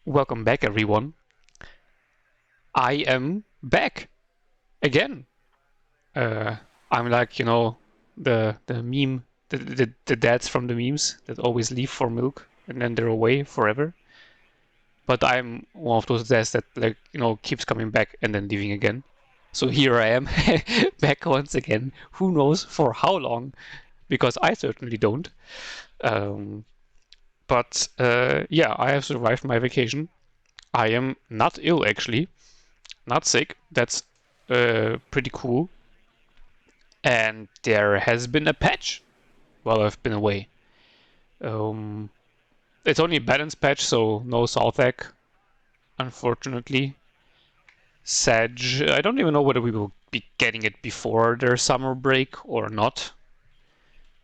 Welcome back, everyone. I am back again. Uh, I'm like, the meme, the dads from the memes that always leave for milk and then they're away forever. But I'm one of those dads that keeps coming back and then leaving again. So here I am, back once again. Who knows for how long? Because I certainly don't. Um, but yeah, I have survived my vacation. I am not ill actually. Not sick. That's pretty cool. And there has been a patch while I've been away. Um, it's only a balance patch, so no Southec, unfortunately. Sag, I don't even know whether we will be getting it before their summer break or not.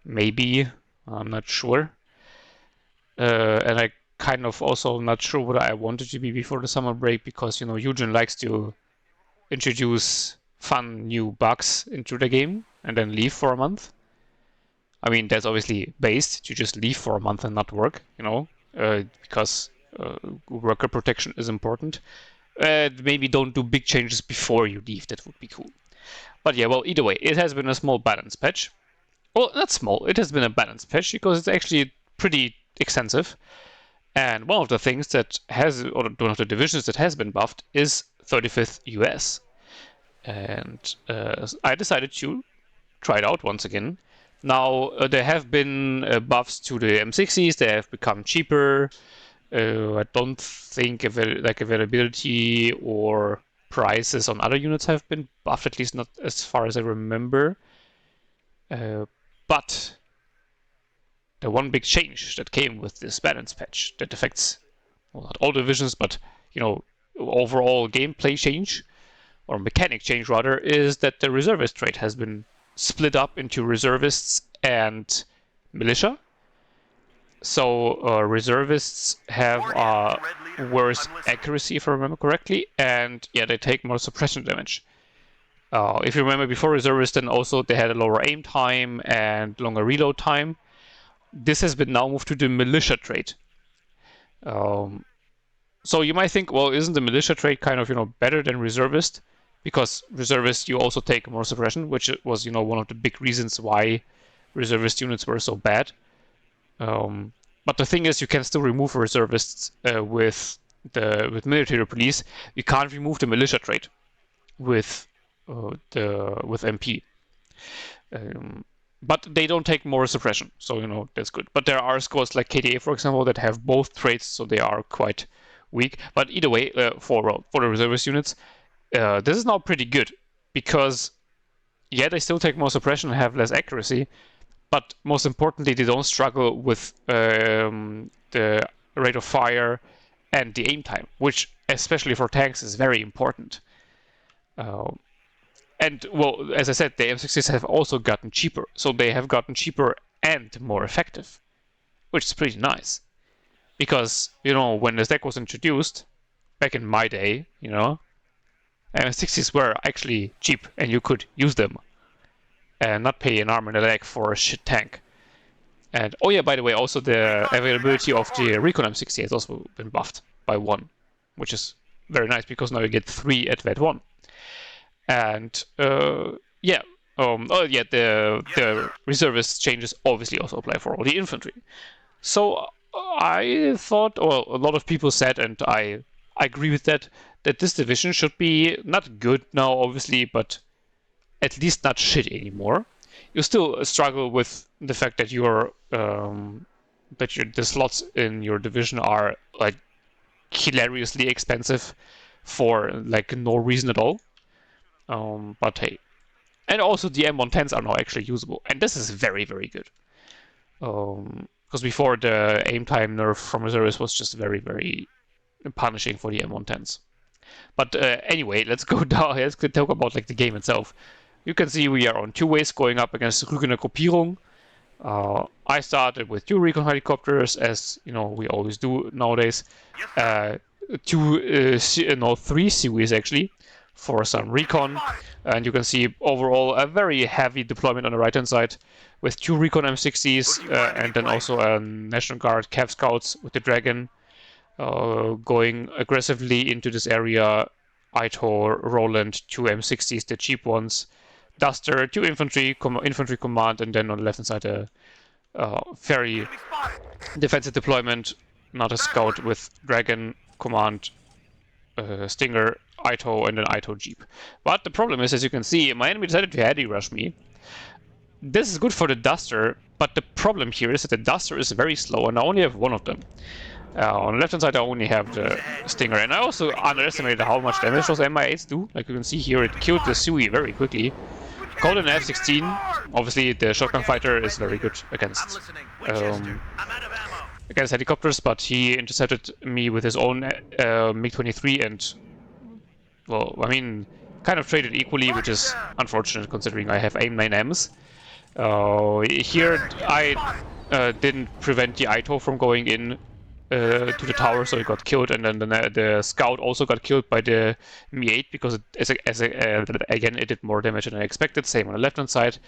Maybe, I'm not sure. And I kind of also not sure whether I want it to be before the summer break because, Eugen likes to introduce fun new bugs into the game and then leave for a month. I mean, that's obviously based to just leave for a month and not work, because worker protection is important. Maybe don't do big changes before you leave. That would be cool. But yeah, well, either way, it has been a small balance patch. Well, not small. It has been a balance patch because it's actually pretty extensive. And one of the things that has, or one of the divisions that has been buffed is 35th US. And I decided to try it out once again. Now, there have been buffs to the M60s. They have become cheaper. I don't think availability or prices on other units have been buffed, at least not as far as I remember. But the one big change that came with this balance patch that affects, well, not all divisions, but overall gameplay change or mechanic change rather, is that the reservist trait has been split up into reservists and militia. So reservists have worse accuracy, if I remember correctly, and yeah, they take more suppression damage. If you remember before reservists, then also they had a lower aim time and longer reload time. This has been now moved to the militia trait. So you might think, well, isn't the militia trait kind of better than reservist? Because reservist you also take more suppression, which was one of the big reasons why reservist units were so bad. But the thing is, you can still remove reservists with military police. You can't remove the militia trait with MP. But they don't take more suppression, so that's good. But there are squads like KDA, for example, that have both traits, so they are quite weak. But either way, for the reservist units, this is now pretty good because yeah, they still take more suppression and have less accuracy, but most importantly, they don't struggle with the rate of fire and the aim time, which especially for tanks is very important. And well, as I said, the M60s have also gotten cheaper, so they have gotten cheaper and more effective, which is pretty nice. Because when the deck was introduced back in my day, M60s were actually cheap and you could use them and not pay an arm and a leg for a shit tank. And oh yeah, by the way, also the availability of the Recon M60 has also been buffed by 1, which is very nice because now you get 3 at VET 1. And yeah, the reservist changes obviously also apply for all the infantry. So I thought, well, a lot of people said, and I agree with that this division should be not good now, obviously, but at least not shit anymore. You still struggle with the fact that the slots in your division are like hilariously expensive for like no reason at all. But hey, and also the M110s are now actually usable, and this is very, very good. Because before the aim time nerf from reservists was just very, very punishing for the M110s. But anyway, let's go down. Let's talk about like the game itself. You can see we are on 2 ways going up against Rügener Gruppierung. I started with 2 recon helicopters, as we always do nowadays. 3 series actually for some recon, and you can see overall a very heavy deployment on the right hand side with 2 recon M60s and then also a National Guard Cav Scouts with the Dragon. going aggressively into this area. Ito, Roland, 2 M60s, the cheap ones. Duster, 2 infantry, infantry command, and then on the left-hand side a very defensive deployment, not a scout with Dragon command, Stinger, Ito, and an Ito Jeep. But the problem is, as you can see, my enemy decided to heady rush me. This is good for the Duster, but the problem here is that the Duster is very slow, and I only have one of them. On the left-hand side, I only have the Stinger, and I also underestimated how much damage those MI8s do. Like you can see here, it killed the Sui very quickly. Called an F-16. Obviously, the shotgun fighter is very good against helicopters, but he intercepted me with his own MiG-23, and, well, I mean, kind of traded equally, which is unfortunate considering I have AIM-9Ms. Here, I didn't prevent the Ito from going in to the tower, so he got killed, and then the scout also got killed by the Mi-8 because again it did more damage than I expected. Same on the left hand side,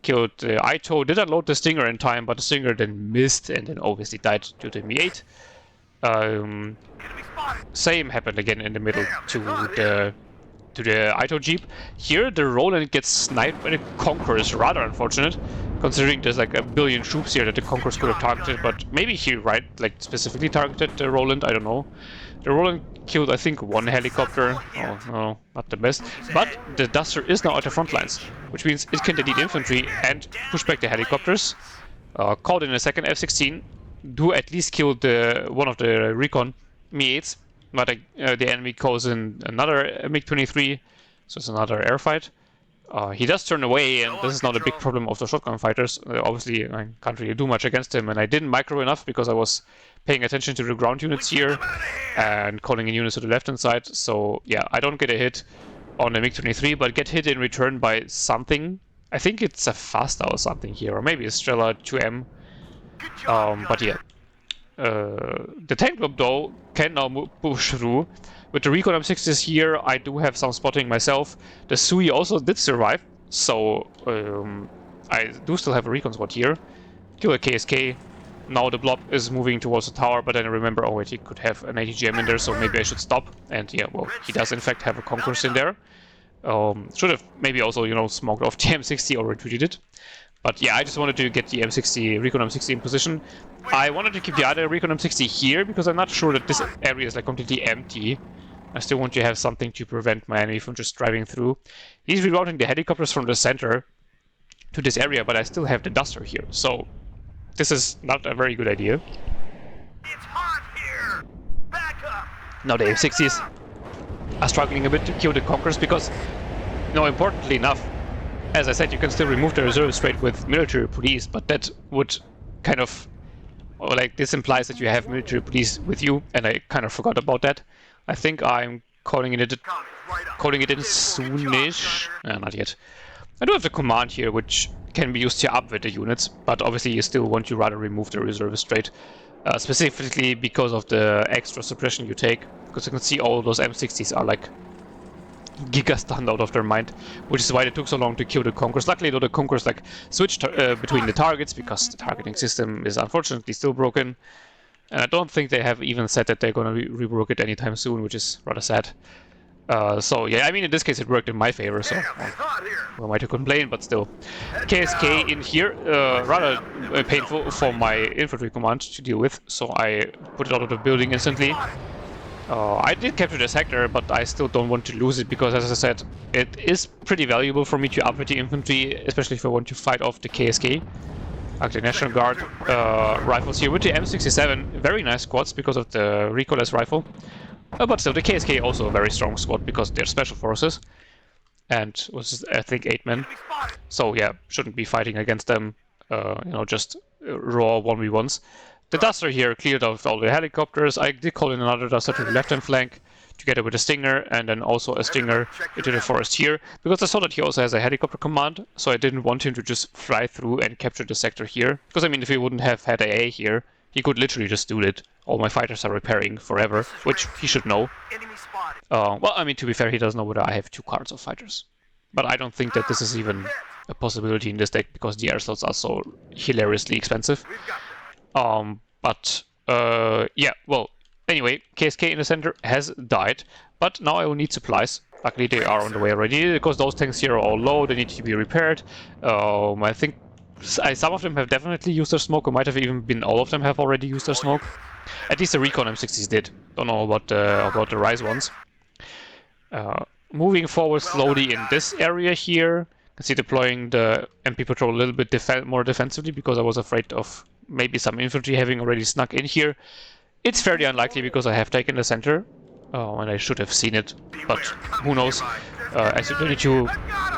killed Ito, did unload the Stinger in time, but the Stinger then missed and then obviously died to the Mi-8. Same happened again in the middle to the Ito Jeep. Here the Roland gets sniped by the Conqueror, is rather unfortunate, considering there's like a billion troops here that the Conquerors could have targeted, but maybe he specifically targeted the Roland, I don't know. The Roland killed, I think, one helicopter. Oh no, not the best. But the Duster is now at the front lines, which means it can delete infantry and push back the helicopters. Called in a second F-16, do at least kill one of the recon Mi-8s. But the enemy calls in another MiG-23, so it's another airfight. He does turn away, and this is not a big problem of the shotgun fighters. Obviously, I can't really do much against him, and I didn't micro enough because I was paying attention to the ground units here and calling in units to the left-hand side. So, yeah, I don't get a hit on the MiG-23, but get hit in return by something. I think it's a Fasta or something here, or maybe a Strela 2M. But yeah. The tank group, though, can now push through. With the recon M60s here, I do have some spotting myself. The Sui also did survive, so I do still have a recon squad here. Kill a KSK. Now the blob is moving towards the tower, but then I remember, oh wait, he could have an ATGM in there, so maybe I should stop. And yeah, well, he does in fact have a Conquerors in there. Should have maybe also, you know, smoked off the M60 or retreated it. But yeah, I just wanted to get the M60, Recon M60 in position. I wanted to keep the other Recon M60 here because I'm not sure that this area is like completely empty. I still want to have something to prevent my enemy from just driving through. He's rerouting the helicopters from the center to this area, but I still have the Duster here. So this is not a very good idea. It's hot here. Back up. Now the M60s are struggling a bit to kill the Conquerors because, you know, importantly enough, as I said, you can still remove the reserves straight with military police, but that would kind of, like, this implies that you have military police with you, and I kind of forgot about that. I think I'm calling it in soonish. Not yet. I do have the command here, which can be used to upweight the units, but obviously you still want to rather remove the reserves straight, specifically because of the extra suppression you take, because you can see all those M60s are like giga stunned out of their mind, which is why it took so long to kill the Conquerors. Luckily, though, the Conquerors like switched between the targets because the targeting system is unfortunately still broken, and I don't think they have even said that they're going to rework it anytime soon, which is rather sad. So yeah, I mean in this case it worked in my favor, so who am I to complain? But still, KSK in here, rather painful for my infantry command to deal with, so I put it out of the building instantly. I did capture the sector, but I still don't want to lose it because, as I said, it is pretty valuable for me to upgrade the infantry, especially if I want to fight off the KSK. Actually, National Guard rifles here with the M67, very nice squads because of the recoilless rifle. But still, the KSK also a very strong squad because they're special forces. And was, I think, 8 men. So yeah, shouldn't be fighting against them, you know, just raw 1v1s. The Duster here cleared out all the helicopters. I did call in another Duster to the left-hand flank, together with a Stinger, and then also a Stinger into the forest here, because I saw that he also has a helicopter command, so I didn't want him to just fly through and capture the sector here. Because, I mean, if he wouldn't have had AA here, he could literally just do it. All my fighters are repairing forever, which he should know. Well, I mean, to be fair, he doesn't know whether I have 2 cards of fighters. But I don't think that this is even a possibility in this deck, because the air slots are so hilariously expensive. Yeah, well, Anyway, KSK in the center has died, but now I will need supplies. Luckily they are on the way already, because those tanks here are all low, they need to be repaired. I think some of them have definitely used their smoke, or might have even been all of them have already used their smoke. At least the Recon M60s did. Don't know about the Rise ones. Moving forward slowly in this area here. You can see deploying the MP Patrol a little bit more defensively, because I was afraid of maybe some infantry having already snuck in here. It's fairly unlikely because I have taken the center, and I should have seen it, but who knows. SU-22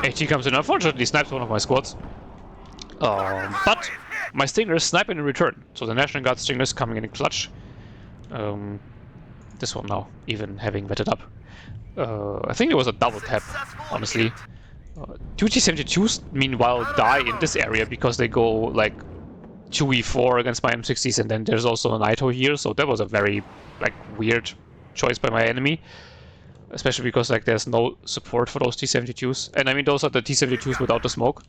AT comes in, unfortunately snipes one of my squads. But my Stingers snipe in return, so the National Guard Stingers coming in clutch. This one now, even having vetted up. I think it was a double tap, honestly. Two T-72s, meanwhile, die in this area because they go like 2v4 against my M60s, and then there's also an ITO here, so that was a very like weird choice by my enemy. Especially because like there's no support for those T-72s. And I mean, those are the T-72s without the smoke.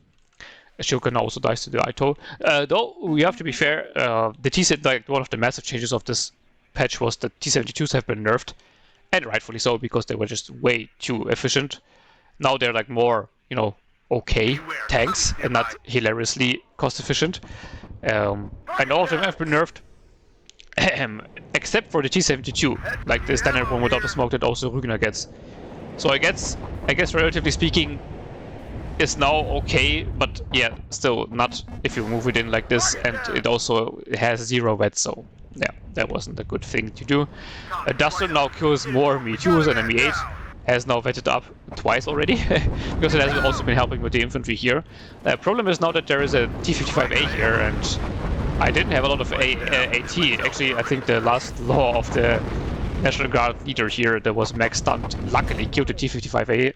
Shulkin also dies to the ITO. Though, we have to be fair, like one of the massive changes of this patch was that T-72s have been nerfed. And rightfully so, because they were just way too efficient. Now they're like more, you know, okay tanks, and not hilariously cost efficient. And all of them have been nerfed. Except for the T-72, like the standard one without the smoke that also Rügener gets. So I guess relatively speaking, it's now okay, but yeah, still not if you move it in like this, and it also has 0 wet, so yeah, that wasn't a good thing to do. Duster now kills more Me-2s and a Me-8, has now vetted up twice already, because it has also been helping with the infantry here. The problem is now that there is a T-55A here, and I didn't have a lot of AT. Actually, I think the last law of the National Guard leader here that was max stunned luckily killed the T-55A.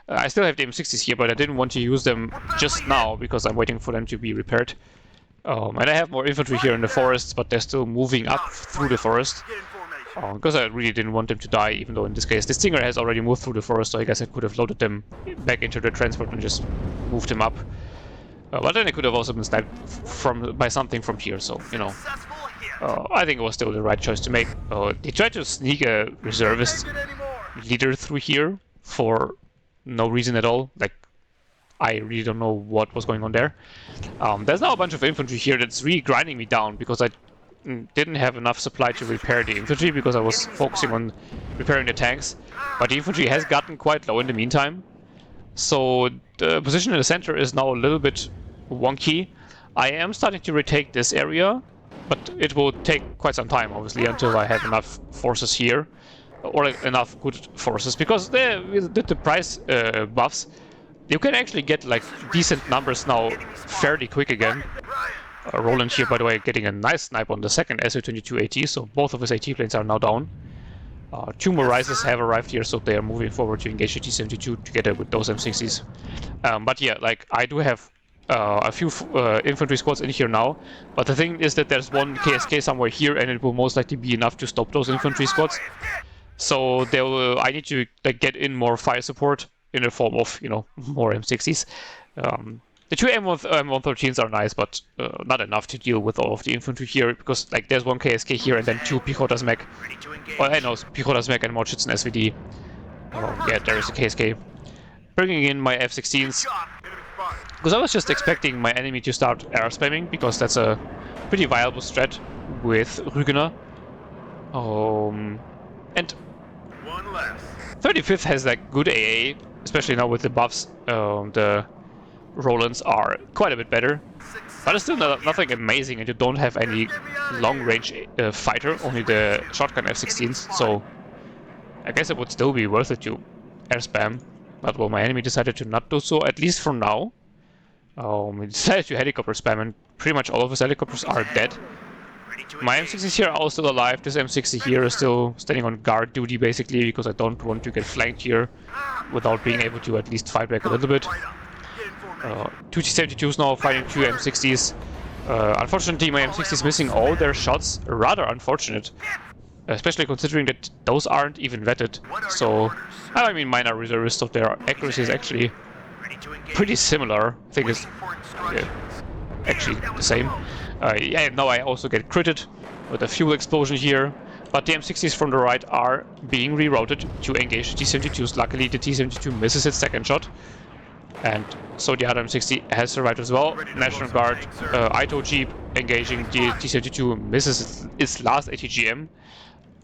I still have the M60s here, but I didn't want to use them just now because I'm waiting for them to be repaired. And I have more infantry here in the forests, but they're still moving up through the forest. Because I really didn't want them to die, even though in this case the Stinger has already moved through the forest, so I guess I could have loaded them back into the transport and just moved them up. But then it could have also been sniped by something from here, so, you know. I think it was still the right choice to make. They tried to sneak a reservist leader through here for no reason at all. Like, I really don't know what was going on there. There's now a bunch of infantry here that's really grinding me down because I didn't have enough supply to repair the infantry because I was focusing on repairing the tanks. But the infantry has gotten quite low in the meantime. So the position in the center is now a little bit wonky. I am starting to retake this area, but it will take quite some time, obviously, until I have enough forces here, or enough good forces, because with the price buffs, you can actually get like decent numbers now fairly quick again. Roland here, by the way, getting a nice snipe on the second SU-22 AT, so both of his AT planes are now down. 2 more Rises have arrived here, so they are moving forward to engage the T-72 together with those M60s. But yeah, like, I do have a few infantry squads in here now, but the thing is that there's one KSK somewhere here, and it will most likely be enough to stop those infantry squads. So I need to like get in more fire support in the form of, you know, more M60s. The 2 M113s are nice, but not enough to deal with all of the infantry here, because like there's one KSK here and then 2 Pichotas mech. Well, I know, Pichotas mech and Mordschützen SVD. Yeah, there is a KSK. Bringing in my F-16s, because I was just expecting my enemy to start air spamming, because that's a pretty viable strat with Rügener. And 35th has like good AA, especially now with the buffs. The Rolands are quite a bit better, but it's still nothing amazing, and you don't have any long-range fighter, only the shotgun F-16s, so I guess it would still be worth it to air spam. But well, my enemy decided to not do so, at least for now. He decided to helicopter spam, and pretty much all of his helicopters are dead. My M60s here are all still alive. This M60 here is still standing on guard duty, basically, because I don't want to get flanked here without being able to at least fight back a little bit. 2 T-72s now fighting 2 M60s. Unfortunately, my M60 is missing all their shots. Rather unfortunate. Especially considering that those aren't even vetted. So, I mean, mine are reservists, so their accuracy is actually pretty similar. I think it's actually the same. Yeah, now I also get critted with a fuel explosion here. But the M60s from the right are being rerouted to engage the T-72s. Luckily, the T-72 misses its second shot, and so the other M60 has survived as well. National Guard Ito Jeep engaging the T-72 misses its last ATGM.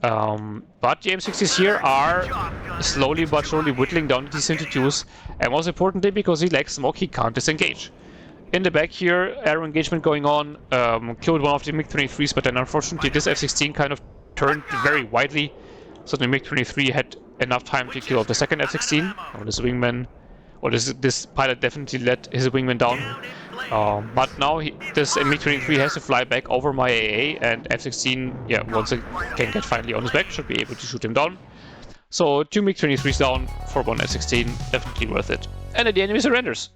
But the M60s here are slowly but surely whittling down the T-72s, and most importantly, because he lacks smoke, he can't disengage. In the back here, air engagement going on, killed one of the MiG-23s, but then unfortunately this F-16 kind of turned very widely, so the MiG-23 had enough time to kill off the second F-16, or this wingman, or this pilot definitely let his wingman down. But now this MiG-23 has to fly back over my AA, and F-16, yeah, once it can get finally on his back, should be able to shoot him down. So 2 MiG-23s down for 1 F-16, definitely worth it. And then the enemy surrenders.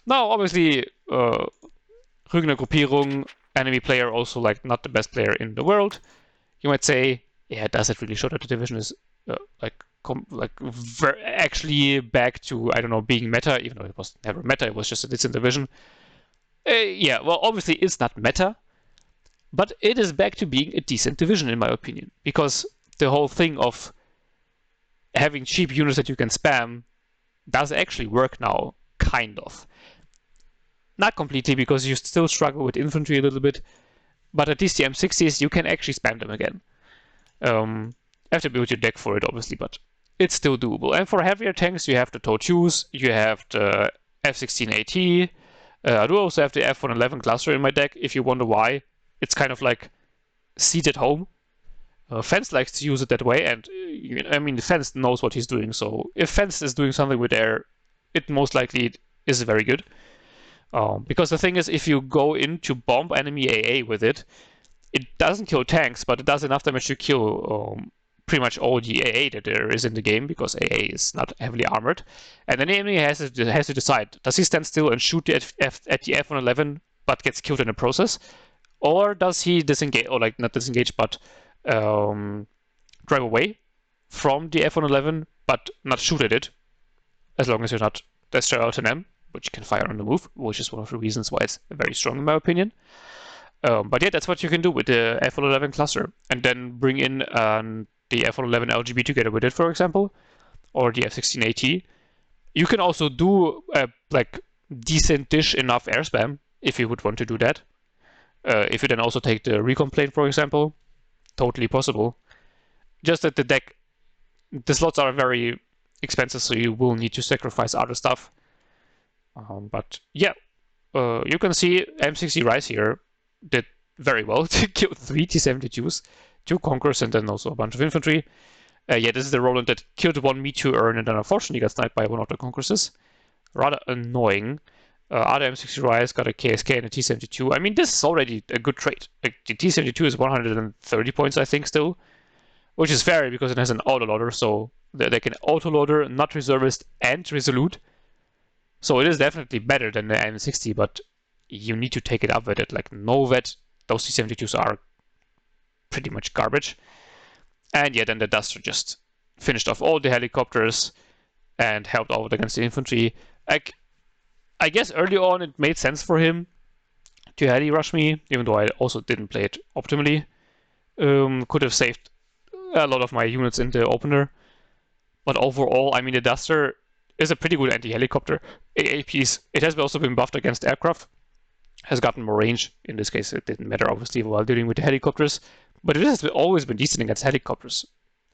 Now, obviously, Rügener Gruppierung, enemy player, also like not the best player in the world. You might say, yeah, does it really show that the division is actually back to, I don't know, being meta, even though it was never meta, it was just a decent division. Yeah, well, obviously it's not meta, but it is back to being a decent division in my opinion, because the whole thing of having cheap units that you can spam does actually work now, kind of. Not completely, because you still struggle with infantry a little bit, but at least the M60s, you can actually spam them again. You have to build your deck for it, obviously, but it's still doable. And for heavier tanks, you have the TOW2s, you have the F-16AT. I do also have the F-111 cluster in my deck, if you wonder why. It's kind of like seated home. Fence likes to use it that way, and I mean, Fence knows what he's doing, so if Fence is doing something with air, it most likely is very good. Because the thing is, if you go in to bomb enemy AA with it, it doesn't kill tanks, but it does enough damage to kill pretty much all the AA that there is in the game, because AA is not heavily armored. And then the enemy has to decide, does he stand still and shoot at the F-111 but gets killed in the process? Or does he disengage, or like not disengage, but drive away from the F-111 but not shoot at it, as long as you're not destroy out an M, which can fire on the move, which is one of the reasons why it's very strong in my opinion. But yeah, that's what you can do with the F-111 cluster, and then bring in the F-111 LGB together with it, for example, or the F-16AT. You can also do like decent-ish enough air spam if you would want to do that. If you then also take the recon plane, for example, totally possible. Just that the slots are very expensive, so you will need to sacrifice other stuff. But yeah, you can see M60 Rise here did very well to kill 3 T-72s, 2 Conquerors, and then also a bunch of infantry. Yeah, this is the Roland that killed 1 Me-2 and then unfortunately got sniped by one of the Conquerors. Rather annoying. Other M60 Rise got a KSK and a T-72. I mean, this is already a good trade. Like, the T-72 is 130 points, I think, still. Which is fair because it has an autoloader, so they can autoloader, not reservist, and resolute. So it is definitely better than the M60, but you need to take it up with it. Like, no vet, those T-72s are pretty much garbage. And yeah, then the Duster just finished off all the helicopters and helped out against the infantry. Like, I guess early on it made sense for him to heli rush me, even though I also didn't play it optimally. Could have saved a lot of my units in the opener. But overall, I mean, the Duster is a pretty good anti-helicopter AA piece. It has also been buffed against aircraft, has gotten more range. In this case, it didn't matter, obviously, while dealing with the helicopters. But it has always been decent against helicopters.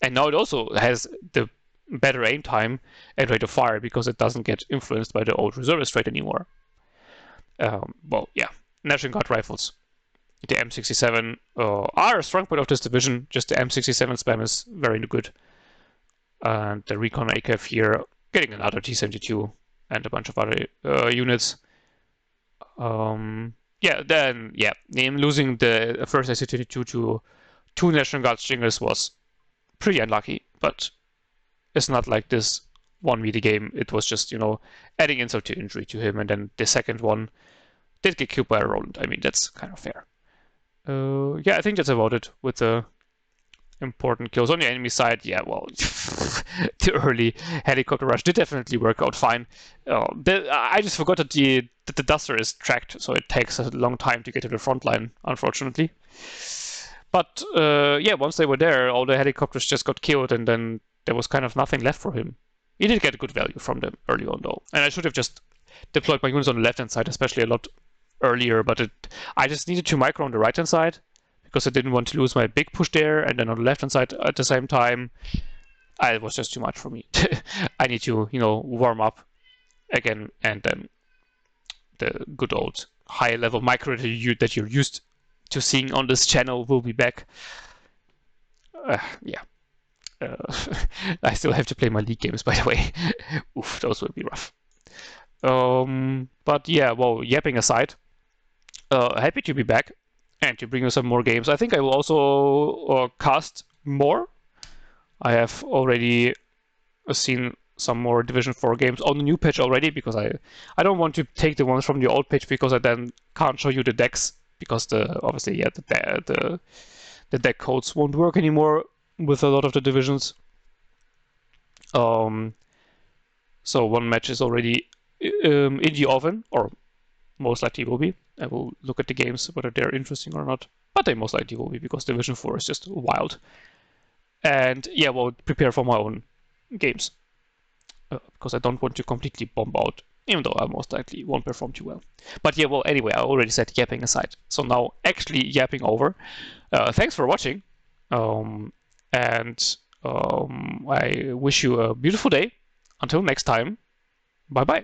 And now it also has the better aim time and rate of fire because it doesn't get influenced by the old reservist rate anymore. Well, yeah. National Guard rifles. The M67 are a strong point of this division. Just the M67 spam is very good. And the Recon AKF here, getting another T-72 and a bunch of other units. Him losing the first AC-22 to 2 National Guard stringers was pretty unlucky, but it's not like this won me the game. It was just, adding insult to injury to him, and then the second one did get killed by a Roland. I mean, that's kind of fair. I think that's about it with the important kills. On the enemy side, yeah, well, the early helicopter rush did definitely work out fine. I just forgot that the Duster is tracked, so it takes a long time to get to the front line, unfortunately. But yeah, once they were there, all the helicopters just got killed, and then there was kind of nothing left for him. He did get good value from them early on, though, and I should have just deployed my units on the left-hand side, especially a lot earlier. But I just needed 2 micro on the right-hand side because I didn't want to lose my big push there, and then on the left-hand side at the same time, it was just too much for me. I need to, warm up again, and then the good old high-level micro that you're used to seeing on this channel will be back. Yeah. I still have to play my league games, by the way. Oof, those will be rough. But yeah, well, yapping aside, happy to be back and to bring you some more games. I think I will also cast more. I have already seen some more Division 4 games on the new patch already, because I don't want to take the ones from the old patch, because I then can't show you the decks, because obviously the deck codes won't work anymore with a lot of the divisions. So one match is already in the oven, or most likely will be. I will look at the games, whether they're interesting or not, but they most likely will be, because Division 4 is just wild. And yeah, well, prepare for my own games, because I don't want to completely bomb out, even though I most likely won't perform too well. But yeah, well, anyway, I already said yapping aside, so now actually yapping over. Thanks for watching, and I wish you a beautiful day. Until next time, bye bye.